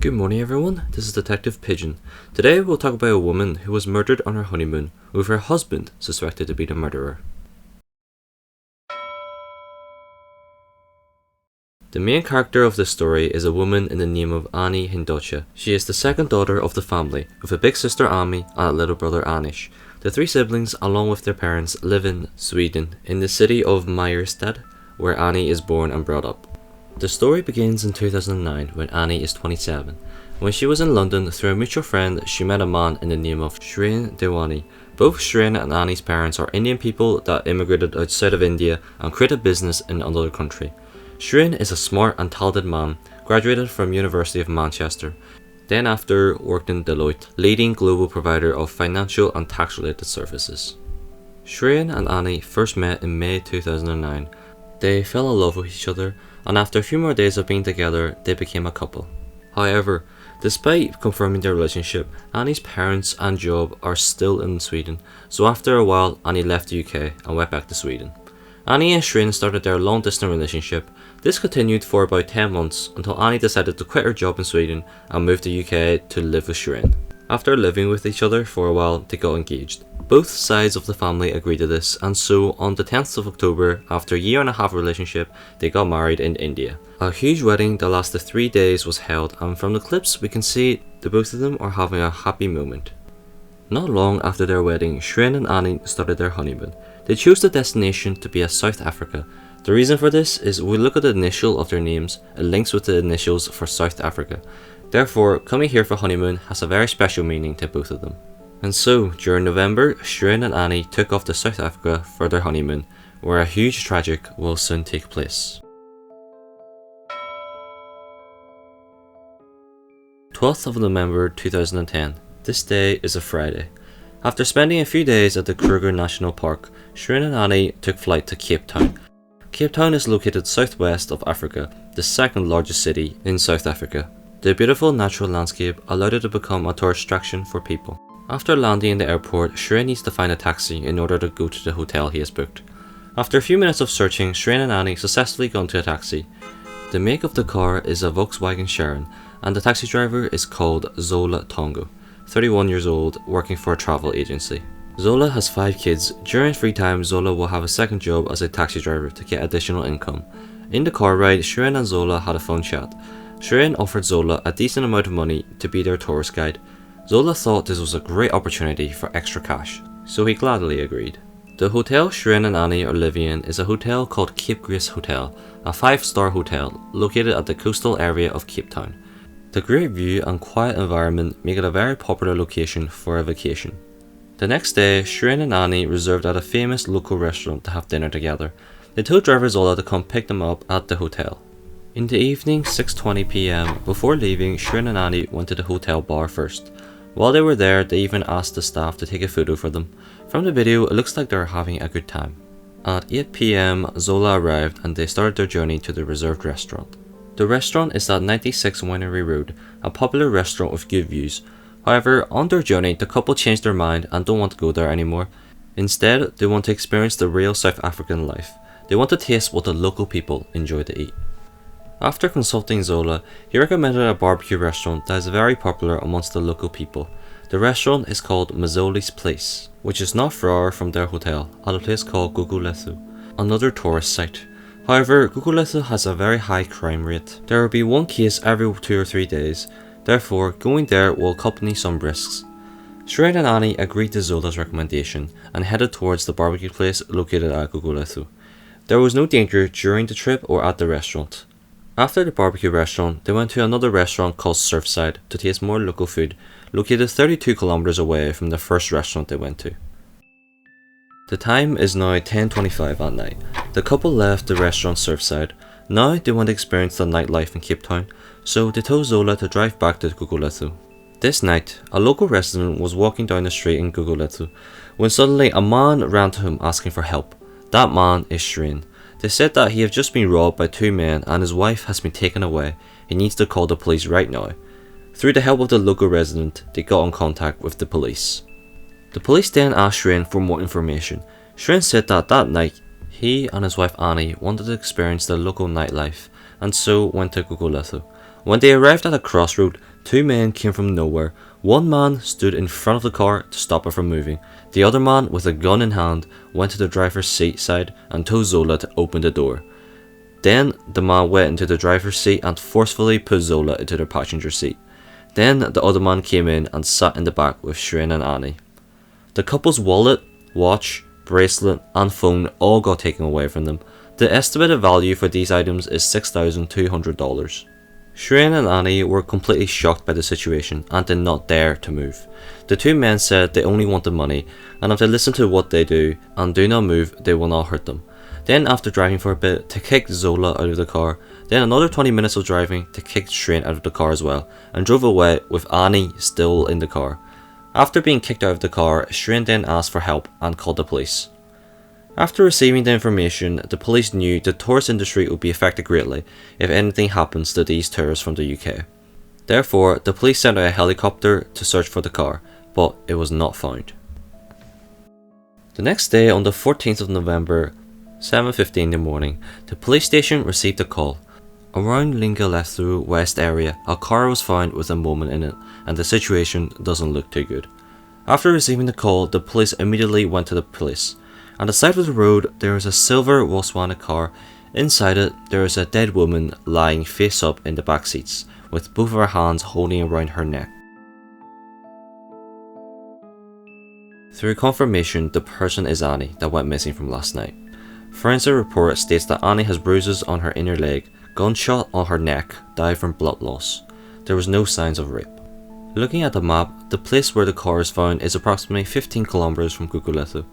Good morning everyone, this is Detective Pigeon. Today we'll talk about a woman who was murdered on her honeymoon, with her husband suspected to be the murderer. The main character of this story is a woman in the name of Annie Hindocha. She is the second daughter of the family, with a big sister Ami and a little brother Anish. The three siblings, along with their parents, live in Sweden, in the city of Mariestad, where Annie is born and brought up. The story begins in 2009 when Annie is 27. When she was in London, through a mutual friend, she met a man in the name of Shreen Dewani. Both Shreen and Annie's parents are Indian people that immigrated outside of India and created business in another country. Shreen is a smart and talented man, graduated from University of Manchester. Then after worked in Deloitte, leading global provider of financial and tax related services. Shreen and Annie first met in May 2009. They fell in love with each other, and after a few more days of being together, they became a couple. However, despite confirming their relationship, Annie's parents and job are still in Sweden, so after a while, Annie left the UK and went back to Sweden. Annie and Shreen started their long-distance relationship. This continued for about 10 months until Annie decided to quit her job in Sweden and move to the UK to live with Shreen. After living with each other for a while, they got engaged. Both sides of the family agreed to this, and so on the 10th of October, after a year and a half relationship, they got married in India. A huge wedding that lasted 3 days was held, and from the clips we can see the both of them are having a happy moment. Not long after their wedding, Shreen and Annie started their honeymoon. They chose the destination to be as South Africa. The reason for this is we look at the initial of their names, it links with the initials for South Africa. Therefore, coming here for honeymoon has a very special meaning to both of them. And so, during November, Shreen and Annie took off to South Africa for their honeymoon, where a huge tragic will soon take place. 12th of November 2010. This day is a Friday. After spending a few days at the Kruger National Park, Shreen and Annie took flight to Cape Town. Cape Town is located southwest of Africa, the second largest city in South Africa. The beautiful natural landscape allowed it to become a tourist attraction for people. After landing in the airport, Shreen needs to find a taxi in order to go to the hotel he has booked. After a few minutes of searching, Shreen and Annie successfully got into a taxi. The make of the car is a Volkswagen Sharon, and the taxi driver is called Zola Tongo, 31 years old, working for a travel agency. Zola has 5 kids. During free time, Zola will have a second job as a taxi driver to get additional income. In the car ride, Shreen and Zola had a phone chat. Shreen offered Zola a decent amount of money to be their tourist guide. Zola thought this was a great opportunity for extra cash, so he gladly agreed. The hotel Shreen and Annie are living in is a hotel called Cape Grace Hotel, a 5-star hotel located at the coastal area of Cape Town. The great view and quiet environment make it a very popular location for a vacation. The next day, Shreen and Annie reserved at a famous local restaurant to have dinner together. They told driver Zola to come pick them up at the hotel. In the evening, 6:20 p.m, before leaving, Shreen and Annie went to the hotel bar first. While they were there, they even asked the staff to take a photo for them. From the video, it looks like they were having a good time. At 8 p.m, Zola arrived and they started their journey to the reserved restaurant. The restaurant is at 96 Winery Road, a popular restaurant with good views. However, on their journey, the couple changed their mind and don't want to go there anymore. Instead, they want to experience the real South African life. They want to taste what the local people enjoy to eat. After consulting Zola, he recommended a barbecue restaurant that is very popular amongst the local people. The restaurant is called Mazzoli's Place, which is not far from their hotel, at a place called Gugulethu, another tourist site. However, Gugulethu has a very high crime rate. There will be one case every 2 or 3 days, therefore going there will accompany some risks. Shreen and Annie agreed to Zola's recommendation and headed towards the barbecue place located at Gugulethu. There was no danger during the trip or at the restaurant. After the barbecue restaurant, they went to another restaurant called Surfside to taste more local food, located 32 kilometers away from the first restaurant they went to. The time is now 10:25 at night. The couple left the restaurant Surfside. Now they want to experience the nightlife in Cape Town, so they told Zola to drive back to Gugulethu. This night, a local resident was walking down the street in Gugulethu when suddenly a man ran to him asking for help. That man is Shreen. They said that he had just been robbed by 2 men and his wife has been taken away. He needs to call the police right now. Through the help of the local resident, they got in contact with the police. The police then asked Shreen for more information. Shreen said that night, he and his wife Annie wanted to experience the local nightlife and so went to Gugulethu. When they arrived at a crossroad, Two men came from nowhere. One man stood in front of the car to stop it from moving. The other man, with a gun in hand, went to the driver's seat side and told Zola to open the door. Then the man went into the driver's seat and forcefully put Zola into the passenger seat. Then the other man came in and sat in the back with Shirin and Annie. The couple's wallet, watch, bracelet and phone all got taken away from them. The estimated value for these items is $6,200. Shirin and Annie were completely shocked by the situation and did not dare to move. The two men said they only want the money, and if they listen to what they do and do not move, they will not hurt them. Then after driving for a bit, they kicked Zola out of the car. Then another 20 minutes of driving, they kicked Shirin out of the car as well, and drove away with Annie still in the car. After being kicked out of the car, Shirin then asked for help and called the police. After receiving the information, the police knew the tourist industry would be affected greatly if anything happens to these tourists from the UK. Therefore, the police sent out a helicopter to search for the car, but it was not found. The next day, on the 14th of November, 7:15 in the morning, the police station received a call. Around Lingalethu West area, a car was found with a woman in it, and the situation doesn't look too good. After receiving the call, the police immediately went to the police. On the side of the road, there is a silver Volkswagen car. Inside it, there is a dead woman lying face up in the back seats, with both of her hands holding around her neck. Through confirmation, the person is Annie that went missing from last night. Forensic report states that Annie has bruises on her inner leg, gunshot on her neck, died from blood loss. There was no signs of rape. Looking at the map, the place where the car is found is approximately 15 kilometers from Gugulethu.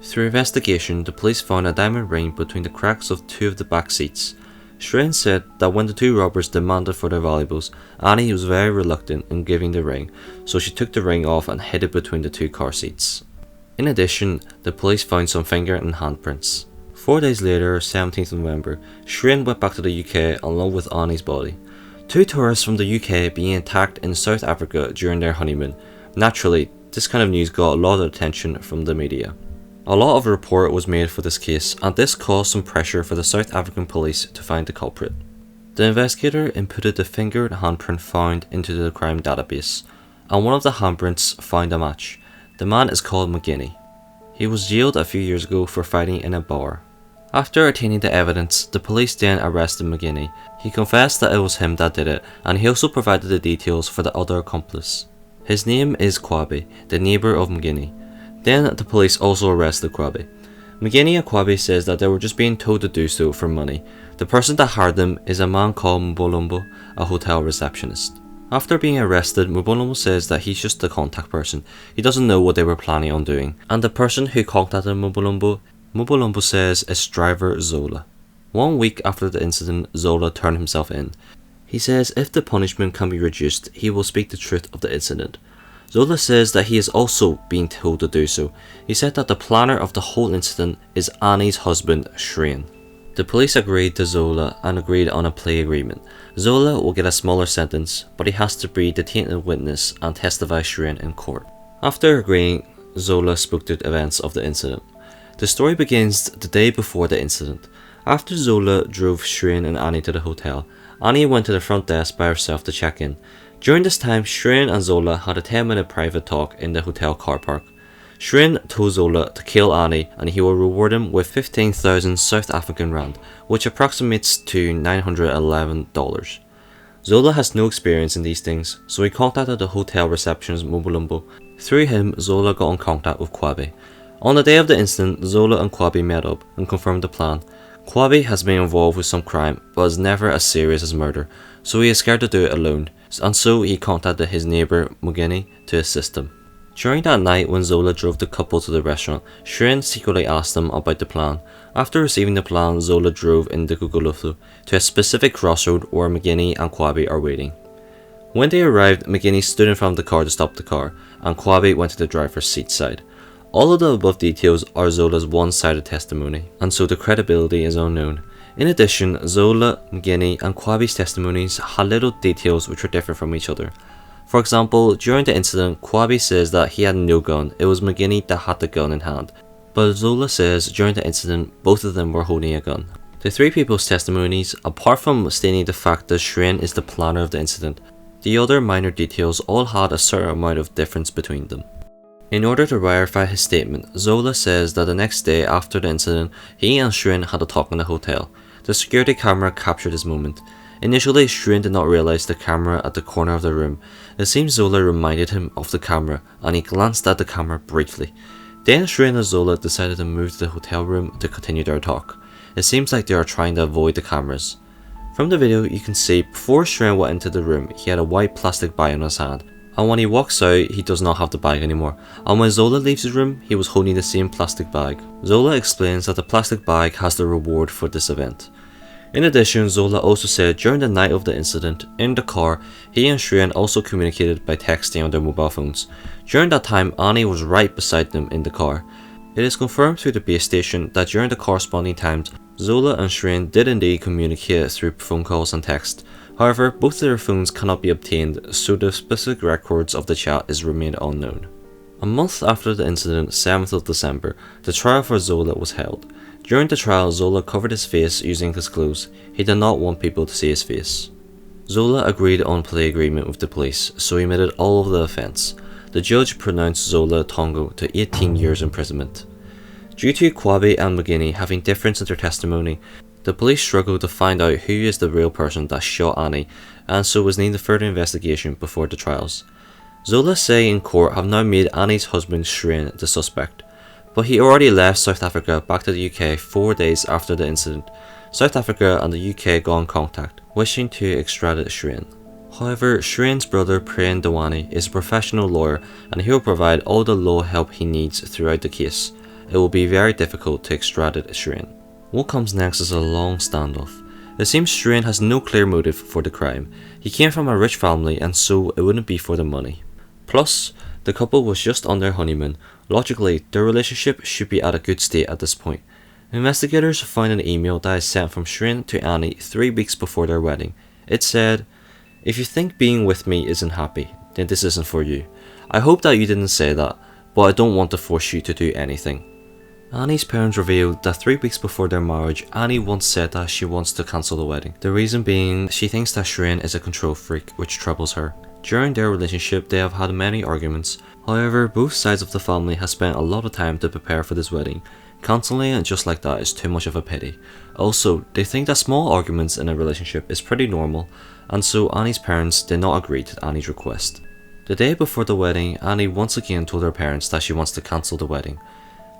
Through investigation, the police found a diamond ring between the cracks of two of the back seats. Shirin said that when the two robbers demanded for their valuables, Annie was very reluctant in giving the ring, so she took the ring off and hid it between the two car seats. In addition, the police found some finger and handprints. 4 days later, 17th November, Shirin went back to the UK along with Annie's body. Two tourists from the UK being attacked in South Africa during their honeymoon. Naturally, this kind of news got a lot of attention from the media. A lot of report was made for this case, and this caused some pressure for the South African police to find the culprit. The investigator inputted the finger and handprint found into the crime database, and one of the handprints found a match. The man is called McGinney. He was jailed a few years ago for fighting in a bar. After obtaining the evidence, the police then arrested McGinney. He confessed that it was him that did it, and he also provided the details for the other accomplice. His name is Kwabi, the neighbour of McGinney. Then the police also arrested Kwabi. McGinney and Kwabi says that they were just being told to do so for money. The person that hired them is a man called Mbolombo, a hotel receptionist. After being arrested, Mbolombo says that he's just the contact person. He doesn't know what they were planning on doing. And the person who contacted Mbolombo says is driver Zola. 1 week after the incident, Zola turned himself in. He says if the punishment can be reduced, he will speak the truth of the incident. Zola says that he is also being told to do so. He said that the planner of the whole incident is Annie's husband, Shirin. The police agreed to Zola and agreed on a plea agreement. Zola will get a smaller sentence, but he has to be the tainted witness and testify Shirin in court. After agreeing, Zola spoke to the events of the incident. The story begins the day before the incident. After Zola drove Shirin and Annie to the hotel, Annie went to the front desk by herself to check in. During this time, Shirin and Zola had a 10-minute private talk in the hotel car park. Shirin told Zola to kill Annie and he will reward him with 15,000 South African rand, which approximates to $911. Zola has no experience in these things, so he contacted the hotel receptionist Mbolombo. Through him, Zola got in contact with Kwabi. On the day of the incident, Zola and Kwabi met up and confirmed the plan. Kwabi has been involved with some crime, but is never as serious as murder, so he is scared to do it alone, and so he contacted his neighbour McGinney to assist him. During that night when Zola drove the couple to the restaurant, Shirin secretly asked them about the plan. After receiving the plan, Zola drove into Gugulethu to a specific crossroad where McGinney and Kwabi are waiting. When they arrived, McGinney stood in front of the car to stop the car, and Kwabi went to the driver's seat side. All of the above details are Zola's one-sided testimony, and so the credibility is unknown. In addition, Zola, McGinney and Kwabi's testimonies had little details which were different from each other. For example, during the incident, Kwabi says that he had no gun, it was McGinney that had the gun in hand. But Zola says during the incident, both of them were holding a gun. The three people's testimonies, apart from stating the fact that Shirin is the planner of the incident, The other minor details all had a certain amount of difference between them. In order to verify his statement, Zola says that the next day after the incident, he and Shirin had a talk in the hotel. The security camera captured this moment. Initially, Shirin did not realize the camera at the corner of the room. It seems Zola reminded him of the camera, and he glanced at the camera briefly. Then Shirin and Zola decided to move to the hotel room to continue their talk. It seems like they are trying to avoid the cameras. From the video, you can see before Shirin went into the room, he had a white plastic bag in his hand. And when he walks out, he does not have the bag anymore. And when Zola leaves his room, he was holding the same plastic bag. Zola explains that the plastic bag has the reward for this event. In addition, Zola also said during the night of the incident, in the car, he and Shirin also communicated by texting on their mobile phones. During that time, Annie was right beside them in the car. It is confirmed through the base station that during the corresponding times, Zola and Shirin did indeed communicate through phone calls and text. However, both of their phones cannot be obtained, so the specific records of the chat is remained unknown. A month after the incident, 7th of December, the trial for Zola was held. During the trial, Zola covered his face using his clothes. He did not want people to see his face. Zola agreed on plea agreement with the police, so he admitted all of the offence. The judge pronounced Zola Tongo to 18 years imprisonment. Due to Kwabi and McGinney having difference in their testimony, the police struggled to find out who is the real person that shot Annie, and so was needed further investigation before the trials. Zola say in court have now made Annie's husband Shirin the suspect, but he already left South Africa back to the UK 4 days after the incident. South Africa and the UK got in contact, wishing to extradite Shirin. However, Shirin's brother Prem Dewani is a professional lawyer and he will provide all the law help he needs throughout the case. It will be very difficult to extradite Shirin. What comes next is a long standoff. It seems Shirin has no clear motive for the crime. He came from a rich family and so it wouldn't be for the money. Plus, the couple was just on their honeymoon. Logically, their relationship should be at a good state at this point. Investigators found an email that is sent from Shirin to Annie 3 weeks before their wedding. It said, "If you think being with me isn't happy, then this isn't for you. I hope that you didn't say that, but I don't want to force you to do anything." Annie's parents revealed that 3 weeks before their marriage, Annie once said that she wants to cancel the wedding. The reason being, she thinks that Shirin is a control freak, which troubles her. During their relationship, they have had many arguments. However, both sides of the family have spent a lot of time to prepare for this wedding. Cancelling it just like that is too much of a pity. Also, they think that small arguments in a relationship is pretty normal, and so Annie's parents did not agree to Annie's request. The day before the wedding, Annie once again told her parents that she wants to cancel the wedding.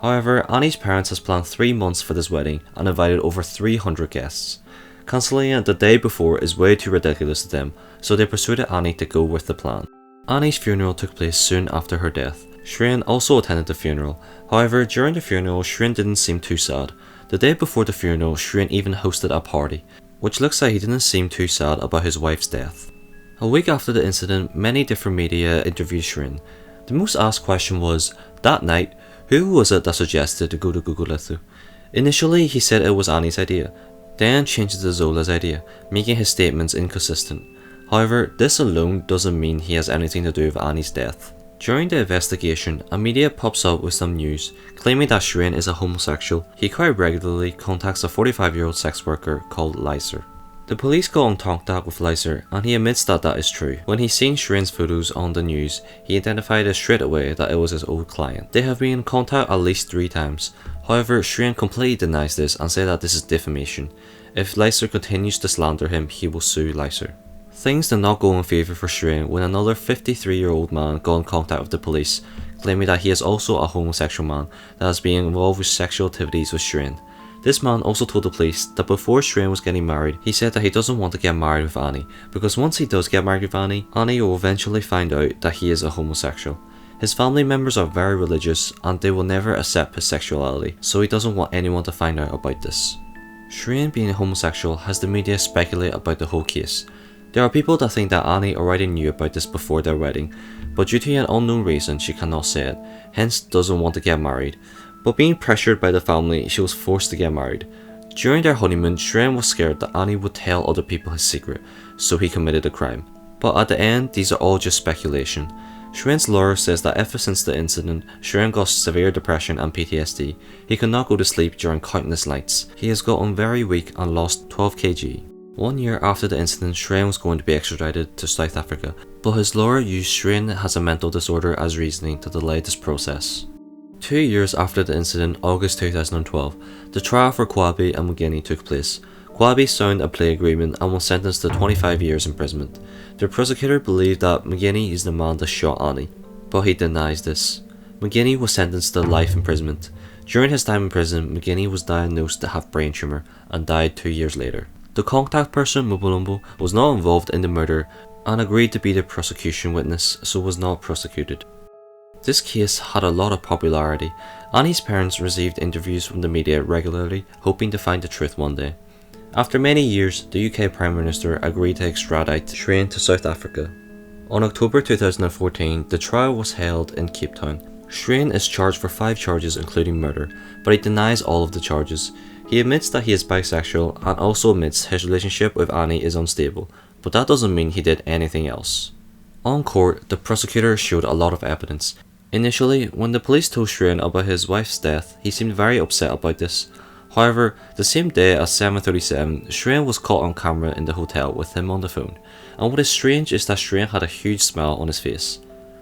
However, Annie's parents has planned 3 months for this wedding and invited over 300 guests. Cancelling it the day before is way too ridiculous to them, so they persuaded Annie to go with the plan. Annie's funeral took place soon after her death. Shirin also attended the funeral. However, during the funeral, Shirin didn't seem too sad. The day before the funeral, Shirin even hosted a party, which looks like he didn't seem too sad about his wife's death. A week after the incident, many different media interviewed Shirin. The most asked question was, that night, who was it that suggested to go to Gugulethu? Initially, he said it was Annie's idea, then changed it to Zola's idea, making his statements inconsistent. However, this alone doesn't mean he has anything to do with Annie's death. During the investigation, a media pops up with some news, claiming that Shirin is a homosexual. He quite regularly contacts a 45-year-old sex worker called Lyser. The police got in contact with Lyser, and he admits that that is true. When he seen Shirin's photos on the news, he identified it straight away that it was his old client. They have been in contact at least 3 times. However, Shirin completely denies this and says that this is defamation. If Lyser continues to slander him, he will sue Lyser. Things did not go in favour for Shirin when another 53-year-old man got in contact with the police, claiming that he is also a homosexual man that has been involved with sexual activities with Shirin. This man also told the police that before Shirin was getting married, he said that he doesn't want to get married with Annie, because once he does get married with Annie, Annie will eventually find out that he is a homosexual. His family members are very religious and they will never accept his sexuality, so he doesn't want anyone to find out about this. Shirin being a homosexual has the media speculate about the whole case. There are people that think that Annie already knew about this before their wedding, but due to an unknown reason she cannot say it, hence doesn't want to get married. But being pressured by the family, she was forced to get married. During their honeymoon, Shirin was scared that Annie would tell other people his secret, so he committed a crime. But at the end, these are all just speculation. Shirin's lawyer says that ever since the incident, Shirin got severe depression and PTSD. He could not go to sleep during countless nights. He has gotten very weak and lost 12 kg. 1 year after the incident, Shrine was going to be extradited to South Africa, but his lawyer used Shrine has a mental disorder as reasoning to delay this process. 2 years after the incident, August 2012, the trial for Kwabi and McGinney took place. Kwabi signed a plea agreement and was sentenced to 25 years imprisonment. The prosecutor believed that McGinney is the man that shot Annie, but he denies this. McGinney was sentenced to life imprisonment. During his time in prison, McGinney was diagnosed to have brain tumour and died 2 years later. The contact person, Mubulumbu, was not involved in the murder and agreed to be the prosecution witness, so was not prosecuted. This case had a lot of popularity. Annie's parents received interviews from the media regularly, hoping to find the truth one day. After many years, the UK Prime Minister agreed to extradite Shrine to South Africa. On October 2014, the trial was held in Cape Town. Shrine is charged for 5 charges including murder, but he denies all of the charges. He admits that he is bisexual and also admits his relationship with Annie is unstable, but that doesn't mean he did anything else. On court, the prosecutor showed a lot of evidence. Initially, when the police told Shrine about his wife's death, he seemed very upset about this. However, the same day at 7:37, Shrine was caught on camera in the hotel with him on the phone, and what is strange is that Shrine had a huge smile on his face.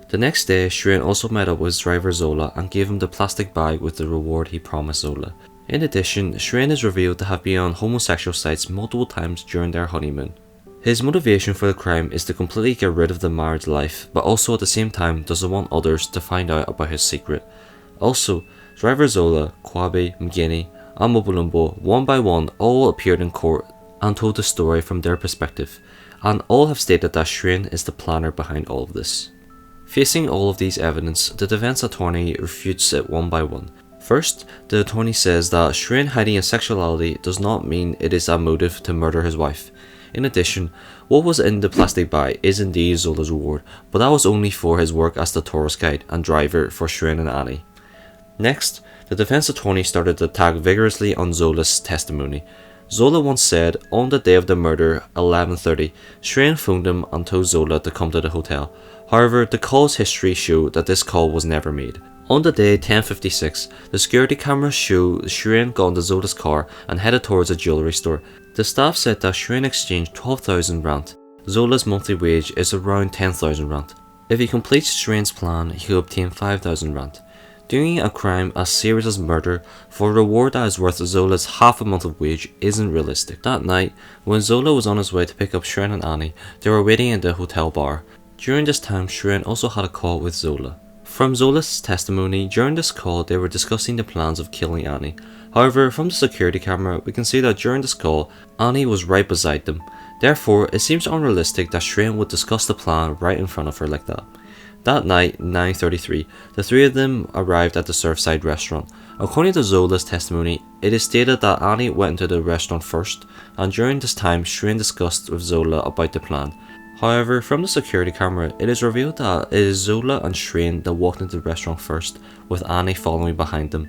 The next day, Shrine also met up with his driver Zola and gave him the plastic bag with the reward he promised Zola. In addition, Shrine is revealed to have been on homosexual sites multiple times during their honeymoon. His motivation for the crime is to completely get rid of the married life, but also at the same time doesn't want others to find out about his secret. Also, driver Zola, Kwabi, McGinney, and Mubulumbu, one by one, all appeared in court and told the story from their perspective, and all have stated that Shrine is the planner behind all of this. Facing all of these evidence, the defense attorney refutes it one by one. First, the attorney says that Shrine hiding his sexuality does not mean it is a motive to murder his wife. In addition, what was in the plastic bag is indeed Zola's reward, but that was only for his work as the tourist guide and driver for Shrine and Annie. Next, the defense attorney started to attack vigorously on Zola's testimony. Zola once said, on the day of the murder, 11:30, Shrine phoned him and told Zola to come to the hotel. However, the call's history showed that this call was never made. On the day 10:56, the security cameras show Shrine got into Zola's car and headed towards a jewellery store. The staff said that Shrine exchanged 12,000 rand. Zola's monthly wage is around 10,000 rand. If he completes Shrine's plan, he could obtain 5,000 rand. Doing a crime as serious as murder for a reward that is worth Zola's half a month of wage isn't realistic. That night, when Zola was on his way to pick up Shrine and Annie, they were waiting in the hotel bar. During this time, Shrine also had a call with Zola. From Zola's testimony, during this call they were discussing the plans of killing Annie. However, from the security camera, we can see that during this call, Annie was right beside them. Therefore, it seems unrealistic that Shrine would discuss the plan right in front of her like that. That night, 9:33, the three of them arrived at the Surfside restaurant. According to Zola's testimony, it is stated that Annie went into the restaurant first, and during this time, Shrine discussed with Zola about the plan. However, from the security camera, it is revealed that it is Zola and Shrine that walked into the restaurant first, with Annie following behind them.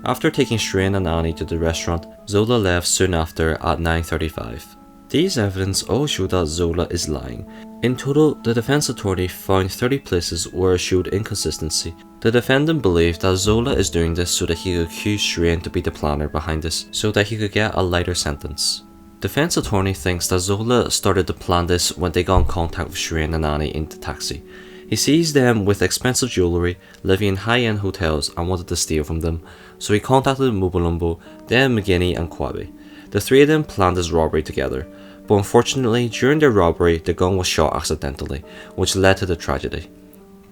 After taking Shrine and Annie to the restaurant, Zola left soon after at 9:35. These evidence all show that Zola is lying. In total, the defense attorney found 30 places where it showed inconsistency. The defendant believed that Zola is doing this so that he could accuse Shrine to be the planner behind this, so that he could get a lighter sentence. Defense attorney thinks that Zola started to plan this when they got in contact with Shrine and Annie in the taxi. He sees them with expensive jewellery, living in high-end hotels and wanted to steal from them, so he contacted Mubulumbu, then McGinney and Kwabi. The three of them planned this robbery together, but unfortunately during their robbery the gun was shot accidentally, which led to the tragedy.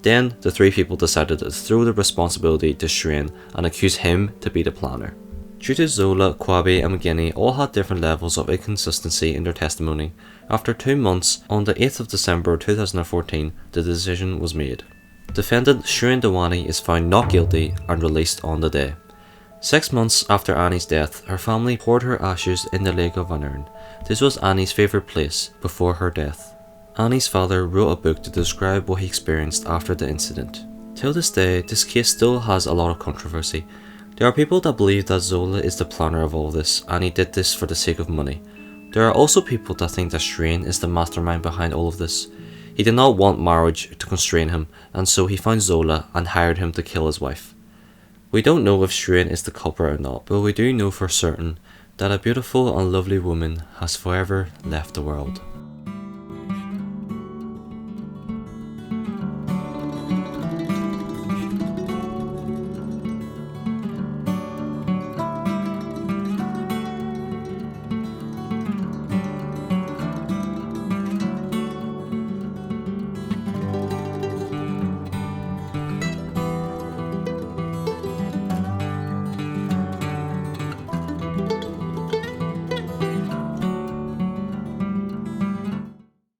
Then the three people decided to throw the responsibility to Shrine and accuse him to be the planner. Due to Zola, Kwabi and McGinney all had different levels of inconsistency in their testimony, after 2 months, on the 8th of December 2014, the decision was made. Defendant Shrine Dewani is found not guilty and released on the day. 6 months after Annie's death, her family poured her ashes in the Lake of Anurn. This was Annie's favourite place before her death. Annie's father wrote a book to describe what he experienced after the incident. Till this day, this case still has a lot of controversy. There are people that believe that Zola is the planner of all this and he did this for the sake of money. There are also people that think that Shrine is the mastermind behind all of this. He did not want marriage to constrain him, and so he found Zola and hired him to kill his wife. We don't know if Shrine is the culprit or not, but we do know for certain that a beautiful and lovely woman has forever left the world.